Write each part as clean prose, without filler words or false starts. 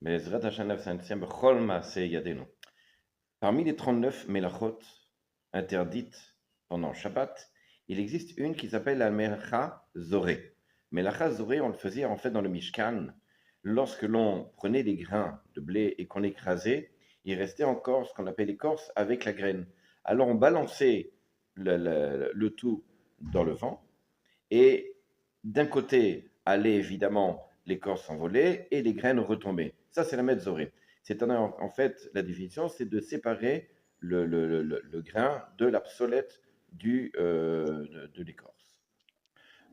Be'ezrat Hashem Nafsantiam B'chol Maaseh Yadenu. Parmi les 39 mélachot interdites pendant Shabbat, il existe une qui s'appelle la Melacha Zoré. Melacha Zoré, on le faisait en fait dans le Mishkan. Lorsque l'on prenait les grains de blé et qu'on écrasait, il restait encore ce qu'on appelle l'écorce avec la graine. Alors on balançait le tout dans le vent et d'un côté allait évidemment l'écorce s'envoler et les graines retombaient. Ça, c'est la metzoré. C'est-à-dire, en fait, la définition, c'est de séparer le grain de l'obsolète de l'écorce.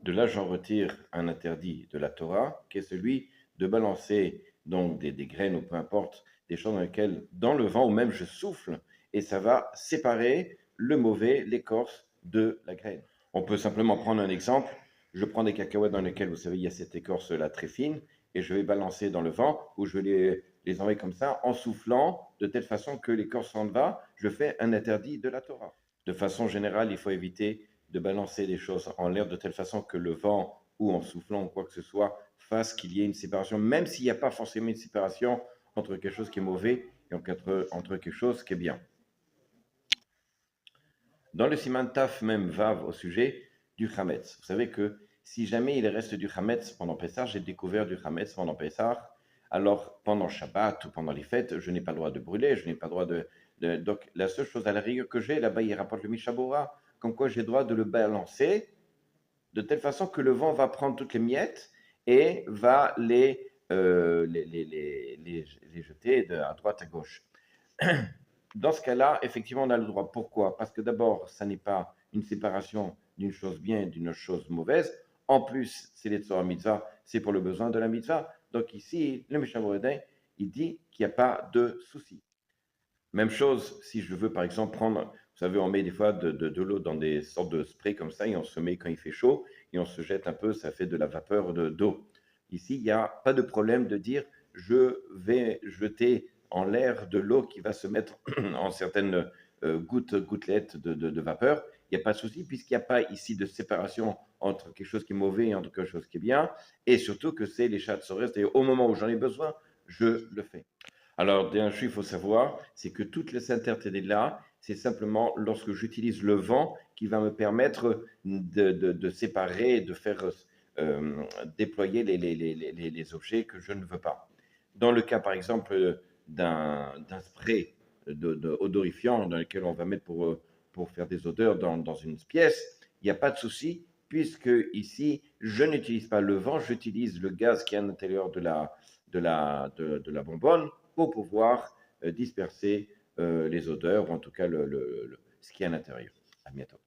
De là, j'en retire un interdit de la Torah, qui est celui de balancer donc des graines ou peu importe, des choses dans lesquelles, dans le vent, ou même je souffle, et ça va séparer le mauvais, l'écorce, de la graine. On peut simplement prendre un exemple. Je prends des cacahuètes dans lesquelles, vous savez, il y a cette écorce-là très fine, et je vais balancer dans le vent, ou je vais les envoyer comme ça, en soufflant, de telle façon que l'écorce s'en va, je fais un interdit de la Torah. De façon générale, il faut éviter de balancer des choses en l'air de telle façon que le vent, ou en soufflant, ou quoi que ce soit, fasse qu'il y ait une séparation, même s'il n'y a pas forcément une séparation entre quelque chose qui est mauvais et entre quelque chose qui est bien. Dans le Siman Taf même Vav au sujet du Hametz, vous savez que si jamais il reste du Hametz pendant Pessah, j'ai découvert du Hametz pendant Pessah, alors pendant Shabbat ou pendant les fêtes, je n'ai pas le droit de brûler, je n'ai pas le droit donc la seule chose à la rigueur que j'ai, là-bas il rapporte le Mishabura, comme quoi j'ai le droit de le balancer de telle façon que le vent va prendre toutes les miettes et va les jeter à droite, à gauche. Dans ce cas-là, effectivement, on a le droit. Pourquoi? Parce que d'abord, ça n'est pas une séparation d'une chose bien et d'une chose mauvaise. En plus, c'est les Tzorah Mitzvah, c'est pour le besoin de la Mitzvah. Donc ici, le Mishnah il dit qu'il n'y a pas de souci. Même chose, si je veux par exemple prendre, vous savez, on met des fois de l'eau dans des sortes de sprays comme ça, et on se met quand il fait chaud, et on se jette un peu, ça fait de la vapeur d'eau. Ici, il n'y a pas de problème de dire je vais jeter en l'air de l'eau qui va se mettre en certaines gouttelettes de vapeur. Il n'y a pas de souci, puisqu'il n'y a pas ici de séparation entre quelque chose qui est mauvais et entre quelque chose qui est bien, et surtout que c'est les chats de c'est-à-dire au moment où j'en ai besoin, je le fais. Alors, d'un chose, il faut savoir, c'est que toutes les interdites-là, c'est simplement lorsque j'utilise le vent qui va me permettre de séparer, de faire déployer les objets que je ne veux pas. Dans le cas, par exemple, d'un spray odorifiant dans lequel on va mettre pour faire des odeurs dans une pièce, il n'y a pas de souci, puisque ici, je n'utilise pas le vent, j'utilise le gaz qui est à l'intérieur de la bonbonne pour pouvoir disperser les odeurs, ou en tout cas ce qui est à l'intérieur. À bientôt.